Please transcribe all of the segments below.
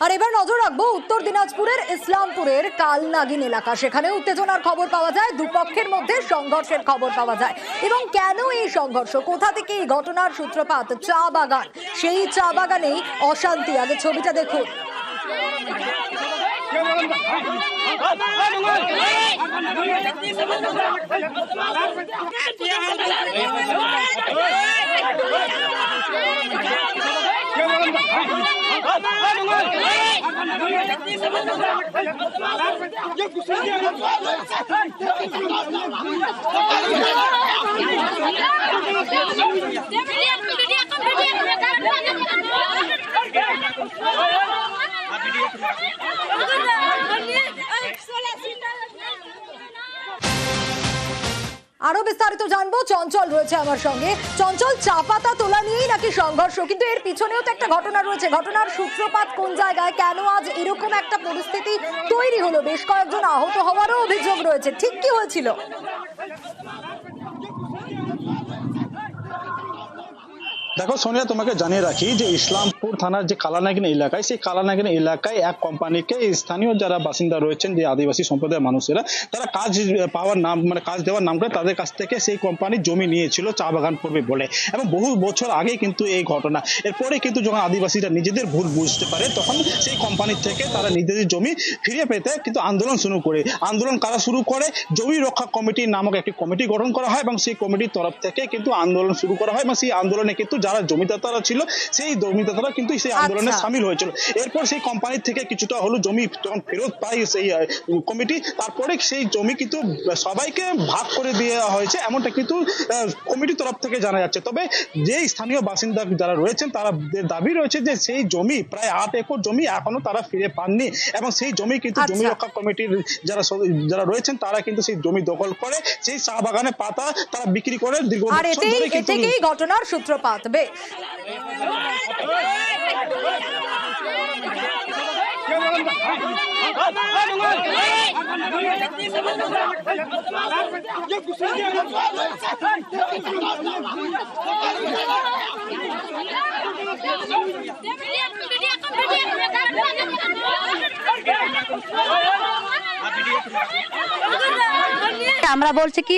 আর এবার নজর রাখবো উত্তর দিনাজপুরের ইসলামপুরের কালনাগিন এলাকা। সেখানে উত্তেজনার খবর পাওয়া যায়, দুপক্ষের মধ্যে সংঘর্ষের খবর পাওয়া যায়। এবং কেন এই সংঘর্ষ, কোথা থেকে এই ঘটনার সূত্রপাত? চা বাগান, সেই চা বাগানেই অশান্তি। আগে ছবিটা দেখুন। আরো বিস্তারিত জানবো, চঞ্চল রয়েছে আমার সঙ্গে। চঞ্চল, চা পাতা তোলা নিয়েই নাকি সংঘর্ষ, কিন্তু এর পিছনেও তো একটা ঘটনা রয়েছে। ঘটনার সূত্রপাত কোন জায়গায়, কেন আজ এরকম একটা পরিস্থিতি তৈরি হলো? বেশ কয়েকজন আহত হওয়ারও অভিযোগ রয়েছে, ঠিক কি হয়েছিল? দেখো সোনিয়া, তোমাকে জানিয়ে রাখি যে ইসলামপুর থানার যে কালানাগিন এলাকায়, সেই কালানাগিন এলাকায় এক কোম্পানিকে স্থানীয় যারা বাসিন্দা রয়েছেন, যে আদিবাসী সম্প্রদায়ের মানুষেরা, তারা কাজ পাওয়ার নাম কাজ দেওয়ার নাম করে তাদের কাছ থেকে সেই কোম্পানির জমি নিয়েছিল চা বাগান করবে বলে। এবং বহু বছর আগে কিন্তু এই ঘটনা। এরপরে কিন্তু যখন আদিবাসীরা নিজেদের ভুল বুঝতে পারে, তখন সেই কোম্পানি থেকে তারা নিজেদের জমি ফিরে পেতে কিন্তু আন্দোলন শুরু করে। আন্দোলন কারা শুরু করে? জমি রক্ষা কমিটি নামক একটি কমিটি গঠন করা হয় এবং সেই কমিটির তরফ থেকে কিন্তু আন্দোলন শুরু করা হয়। এবং সেই আন্দোলনে কিন্তু যারা জমিদাতারা ছিল, সেই জমিদাতারা কিন্তু সেই আন্দোলনে সামিল হয়েছিল। এরপর সেই কোম্পানি থেকে কিছুটা হলো জমি যখন ফেরত পায় সেই কমিটি, তারপরে সেই জমি কিন্তু সবাইকে ভাগ করে দেওয়া হয়েছে, এমনটা কিন্তু কমিটির তরফ থেকে জানা যাচ্ছে। তবে যে স্থানীয় বাসিন্দা যারা রয়েছেন, তারা দাবি রয়েছে যে সেই জমি প্রায় 8 একর জমি এখনো তারা ফিরে পাননি। এবং সেই জমি কিন্তু জমি রক্ষা কমিটির যারা রয়েছেন, তারা কিন্তু সেই জমি দখল করে সেই চা বাগানে পাতা তারা বিক্রি করে দীর্ঘ বছর ধরে। কিন্তু এতেই ঘটনার সূত্রপাত। বেশ, আমরা বলছি কি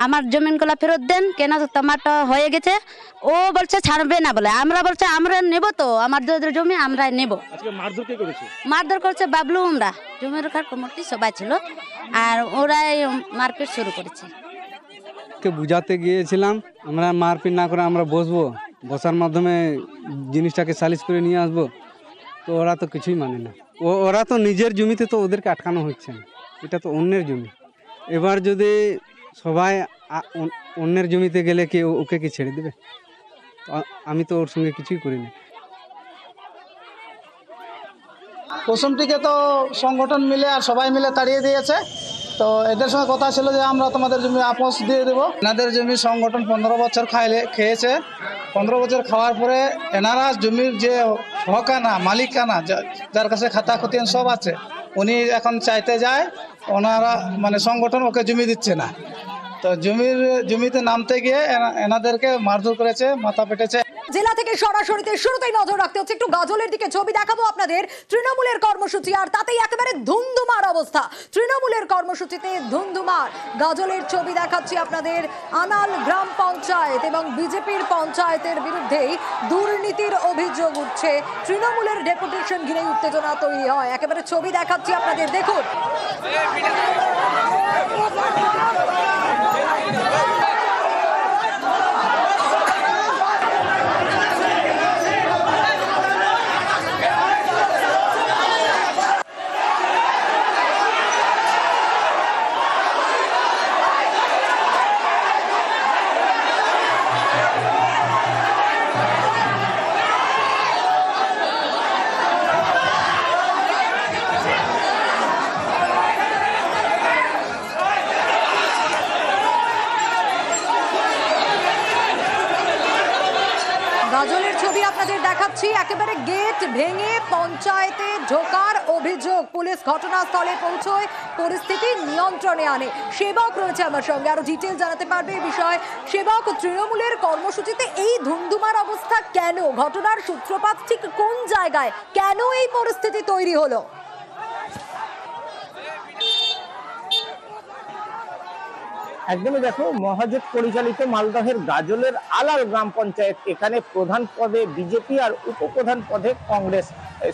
আমার জমিনগুলো ফেরত দেন, কেন টমাটো হয়ে গেছে। ও বলছে ছাড়বে না বলে, আমরা বলছে আমরা নেব, তো আমাদের জমি আমরা নেব। মারধর করছে বাবলু, আমরা জমি রক্ষার কমিটি সবাই ছিল, আর ওরাই মারপিট শুরু করেছে। বুঝাতে গিয়েছিলাম আমরা মারপিট না করে আমরা বসবো, বসার মাধ্যমে জিনিসটাকে সালিশ করে নিয়ে আসবো, তো ওরা তো কিছুই মানে না। ওরা তো নিজের জমিতে তো ওদেরকে আটকানো হচ্ছে না, এটা তো অন্যের জমি। এবার যদি সবাই অন্যের জমিতে গেলে কি ওকে কি ছেড়ে দেবে? আমি তো ওর সঙ্গে কিছুই করি না। কুসুমটিকে তো সংগঠন মিলে আর সবাই মিলে তাড়িয়ে দিয়েছে। তো এদের সঙ্গে কথা ছিল যে আমরা তোমাদের জমি আপোষ দিয়ে দেবো। এনাদের জমি সংগঠন 15 বছর খেয়েছে। 15 বছর খাওয়ার পরে এনারা জমির যে হকানা মালিকানা, যার কাছে খাতা খতিয়ান সব আছে, উনি এখন চাইতে যায়, ওনারা সংগঠন ওকে জমি দিচ্ছে না। তো জমিতে নামতে গিয়ে এনাদেরকে মারধর করেছে, মাথা পেটেছে। জেলা থেকে সরাসরিতে শুরুতেই নজর রাখতে হচ্ছে একটু গাজলের দিকে। ছবি দেখাবো আপনাদের, তৃণমূলের কর্মসূচি, আর তাতেই একেবারে ধুমধুমার অবস্থা। তৃণমূলের কর্মসূচিতে ধুমধুমার গাজলের ছবি দেখাচ্ছি আপনাদের। আনাল গ্রাম পঞ্চায়েত এবং বিজেপির পঞ্চায়েতের বিরুদ্ধেই দুর্নীতির অভিযোগ উঠছে। তৃণমূলের ডেপুটেশন ঘিরেই উত্তেজনা তৈরি হয়। একেবারে ছবি দেখাচ্ছি আপনাদের, দেখুন। গাজলের ছবি আপনাদের দেখাচ্ছি। একেবারে গেট ভেঙে পঞ্চায়েতে ঢোকার অভিযোগ। পুলিশ ঘটনাস্থলে পৌঁছয়, পরিস্থিতি নিয়ন্ত্রণে আনে। সেবক রয়েছে আমার সঙ্গে, আরো ডিটেল জানাতে পারবে এই বিষয়ে। সেবক, তৃণমূলের কর্মসূচিতে এই ধুন্ধুমার অবস্থা কেন? ঘটনার সূত্রপাত ঠিক কোন জায়গায়? কেন এই পরিস্থিতি তৈরি হলো? একদমই, দেখো, মহাজোট পরিচালিত মালদহের গাজলের আলাল গ্রাম পঞ্চায়েত, এখানে প্রধান পদে বিজেপি আর উপপ্রধান পদে কংগ্রেস,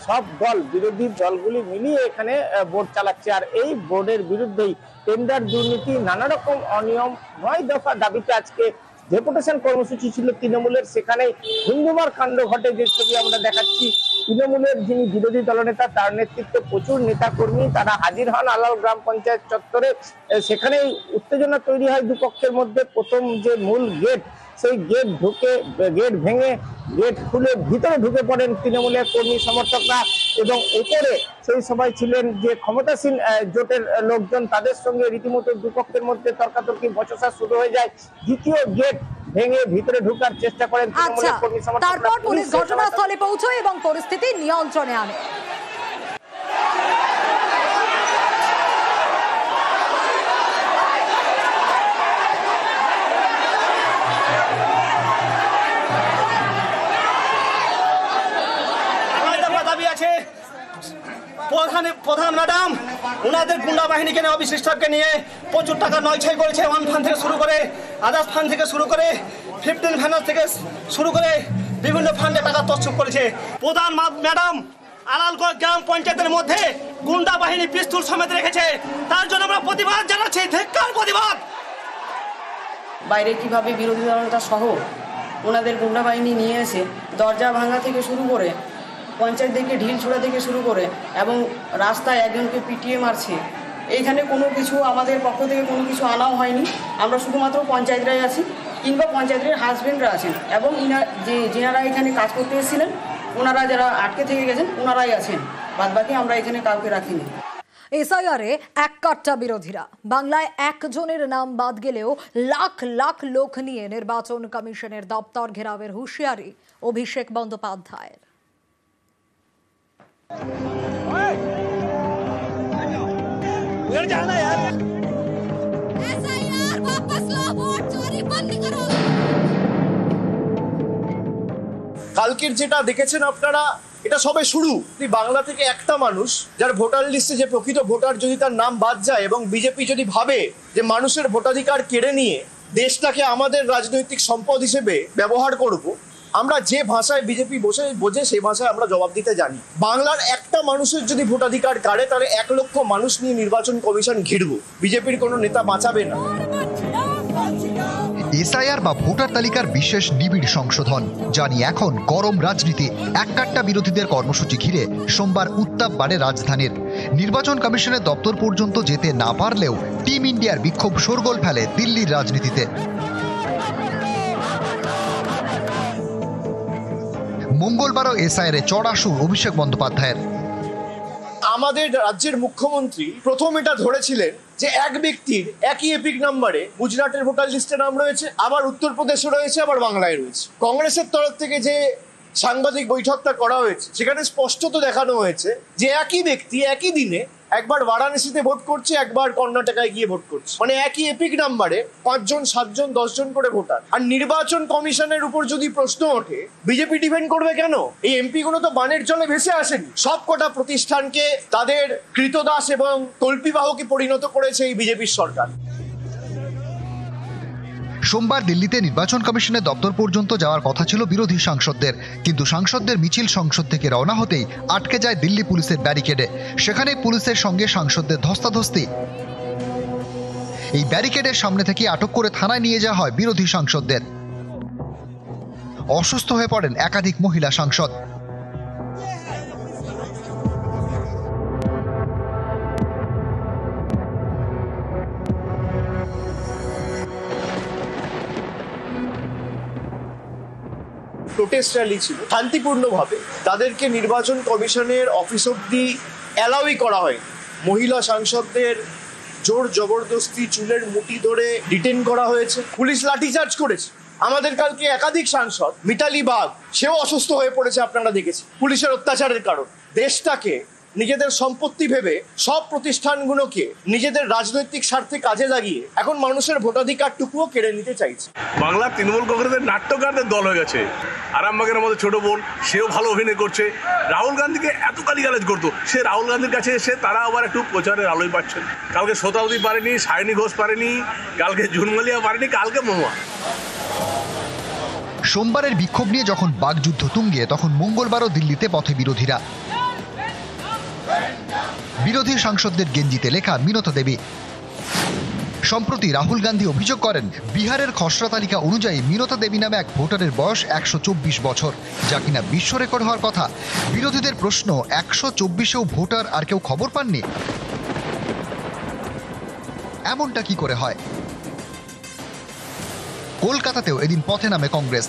সব দল, বিরোধী দলগুলি মিলিয়ে এখানে ভোট চালাচ্ছে। আর এই বোর্ডের বিরুদ্ধেই টেন্ডার দুর্নীতি, নানা রকম অনিয়ম, 9 দফা দাবিতে আজকে ডেপুটেশন কর্মসূচি ছিল তৃণমূলের, সেখানে ধুন্ধুমার কাণ্ড ঘটে। যে ছবি আমরা দেখাচ্ছি, তৃণমূলের যিনি বিরোধী দলনেতা, তার নেতৃত্বে প্রচুর নেতাকর্মী তারা হাজির হন আলাল গ্রাম পঞ্চায়েত চত্বরে। সেখানে উত্তেজনা তৈরি হয় দুপক্ষের মধ্যে। প্রথম যে মূল গেট, সেই গেট ভেঙে গেট খুলে ভিতরে ঢুকে পড়েন তৃণমূলের কর্মী সমর্থকরা, এবং উপরে সেই সময় ছিলেন যে ক্ষমতাসীন জোটের লোকজন, তাদের সঙ্গে রীতিমতো দুপক্ষের মধ্যে তর্কাতর্কি বচসা শুরু হয়ে যায়। দ্বিতীয় গেট ভেঙে ভিতরে ঢোকার চেষ্টা করেন তৃণমূলের কর্মী সমর্থকরা। তারপর পুলিশ ঘটনাস্থলে পৌঁছয় এবং পরিস্থিতি নিয়ন্ত্রণে আনে। প্রধান ম্যাডাম ওনাদের গুন্ডা বাহিনীকে নিয়ে, অফিস স্টাফকে নিয়ে প্রচুর টাকা নয়ছয় করেছে। ওয়ান ফান্ড থেকে শুরু করে, আদার্স ফান্ড থেকে শুরু করে, 15 ফাইন্যান্স থেকে শুরু করে বিভিন্ন ফান্ডে টাকা তছরূপ করেছে। প্রধান ম্যাডাম আলাল গ্রাম পঞ্চায়েতের মধ্যে গুন্ডা বাহিনী পিস্তল সমেত রেখেছে। তার জন্য আমরা প্রতিবাদ জানাচ্ছি, ধিক্কার প্রতিবাদ। বাইরে কিভাবে বিরোধী দলনেতা সহ ওনাদের গুন্ডা বাহিনী নিয়ে এসে দরজা ভাঙা থেকে শুরু করে, পঞ্চায়েত থেকে ঢিল ছোড়া থেকে শুরু করে, এবং রাস্তায় একজনকে পিটিয়ে মারছে। এইখানে কোনো কিছু আমাদের পক্ষ থেকে কোনো কিছু আনাও হয়নি। আমরা শুধুমাত্র পঞ্চায়েতরাই আছি, কিংবা পঞ্চায়েতের হাজবেন্ডরা আছেন, এবং যেনারা এখানে কাজ করতে এসেছিলেন, ওনারা যারা আটকে থেকে গেছেন ওনারাই আছেন। বাদবাকি আমরা এখানে কাউকে রাখিনি। এসআইআরে এক কাট্টা বিরোধীরা। বাংলায় একজনের নাম বাদ গেলেও লাখ লাখ লোক নিয়ে নির্বাচন কমিশনের দপ্তর ঘেরাওয়ের হুঁশিয়ারি অভিষেক বন্দ্যোপাধ্যায়ের। কালকের যেটা দেখেছেন আপনারা, এটা সবে শুরু। বাংলা থেকে একটা মানুষ যার ভোটার লিস্টে যে প্রকৃত ভোটার, যদি তার নাম বাদ যায় এবং বিজেপি যদি ভাবে যে মানুষের ভোটাধিকার কেড়ে নিয়ে দেশটাকে আমাদের রাজনৈতিক সম্পদ হিসেবে ব্যবহার করব, আমরা যে ভাষায় বিজেপি বোঝে সেই ভাষায় আমরা জবাব দিতে জানি। বাংলার একটা মানুষের যদি ভোটাধিকার কাড়ে, তাহলে 1 লক্ষ মানুষ নিয়ে নির্বাচন কমিশন ঘিরবো। বিজেপির কোনো নেতা বাঁচাবে না। এসআইআর বা ভোটার তালিকার বিশেষ নিবিড় সংশোধন, জানি এখন গরম রাজনীতি। এককাট্টা বিরোধীদের কর্মসূচি ঘিরে সোমবার উত্তাপ বাড়ে রাজধানীর। নির্বাচন কমিশনের দপ্তর পর্যন্ত যেতে না পারলেও টিম ইন্ডিয়ার বিক্ষোভ শোরগোল ফেলে দিল্লির রাজনীতিতে। মঙ্গলবারও এসআইআরে চড়া সুর অভিষেক বন্দ্যোপাধ্যায়ের। আমাদের রাজ্যের মুখ্যমন্ত্রী প্রথম এটা ধরেছিলেন যে এক ব্যক্তির একই এপিক নাম্বারে গুজরাটের ভোটার লিস্টে নাম রয়েছে, আবার উত্তরপ্রদেশে রয়েছে, আবার বাংলায় রয়েছে। কংগ্রেসের তরফ থেকে যে সাংবাদিক বৈঠকটা করা হয়েছে, সেখানে স্পষ্টত দেখানো হয়েছে যে একই ব্যক্তি একই দিনে একবার বারাণসীতে ভোট করছে, একবার কর্ণাটকায় গিয়ে ভোট করছে। মানে একই এপিক নাম্বারে 5 জন, 7 জন, 10 জন করে ভোটার। আর নির্বাচন কমিশনের উপর যদি প্রশ্ন ওঠে, বিজেপি ডিফেন্ড করবে কেন? এই এমপি গুলো তো বানের জলে ভেসে আসেনি। সব কটা প্রতিষ্ঠানকে তাদের কৃতদাস এবং তল্পিবাহকে পরিণত করেছে এই বিজেপির সরকার। সোমবার দিল্লিতে নির্বাচন কমিশনের দপ্তর পর্যন্ত যাওয়ার কথা ছিল বিরোধী সাংসদদের, কিন্তু সাংসদদের মিছিল সংসদ থেকে রওনা হতেই আটকে যায় দিল্লি পুলিশের ব্যারিকেডে। সেখানে পুলিশের সঙ্গে সাংসদদের ধস্তাধস্তি। এই ব্যারিকেডের সামনে থেকে আটক করে থানায় নিয়ে যাওয়া হয় বিরোধী সাংসদদের। অসুস্থ হয়ে পড়েন একাধিক মহিলা সাংসদ। প্রোটেস্ট র্যালি ছিল শান্তিপূর্ণভাবে, তাদেরকে নির্বাচন কমিশনের অফিস অব্দি অ্যালাউই করা হয়। মহিলা সাংসদদের জোর জবরদস্তি চুলের মুঠি ধরে ডিটেন করা হয়েছে, পুলিশ লাঠিচার্জ করেছে। আমাদের কালকে একাধিক সাংসদ, মিতালি বাগ, সেও অসুস্থ হয়ে পড়েছে, আপনারা দেখেছেন, পুলিশের অত্যাচারের কারণ। দেশটাকে নিজেদের সম্পত্তি ভেবে সব প্রতিষ্ঠানগুলোকে নিজেদের রাজনৈতিক স্বার্থে কাজে লাগিয়ে এখন মানুষের ভোটাধিকারটুকুও কেড়ে নিতে চাইছে। বাংলা তৃণমূল কংগ্রেসের নাট্যকারদের দল হয়ে গেছে। আরামবাগের মধ্যে ছোট বোন, সেও ভালো অভিনয় করছে। রাহুল গান্ধীকে এত গালিগালাজ করতো, সে রাহুল গান্ধীর কাছে এসে তারা আবার একটু প্রচারের আলোয় পাচ্ছেন। কালকে শতাব্দী পারেনি, সায়নী ঘোষ পারেনি, কালকে জুনমালিয়া পারেনি, কালকে মহুয়া। সোমবারের বিক্ষোভ নিয়ে যখন বাকযুদ্ধ তুঙ্গে, তখন মঙ্গলবারও দিল্লিতে পথে বিরোধীরা। বিরোধী সাংসদদের গেঞ্জিতে লেখা মিনতা দেবী। সম্প্রতি রাহুল গান্ধী অভিযোগ করেন, বিহারের খসড়া তালিকা অনুযায়ী মিনতা দেবী নামে এক ভোটারের বয়স 124 বছর, যা কিনা বিশ্ব রেকর্ড হওয়ার কথা। বিরোধীদের প্রশ্ন, 124এও ভোটার আর কেউ খবর পাননি? এমনটা কি করে হয়? কলকাতাতেও এদিন পথে নামে কংগ্রেস।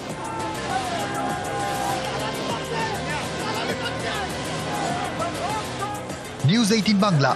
নিউজ 18 বাংলা।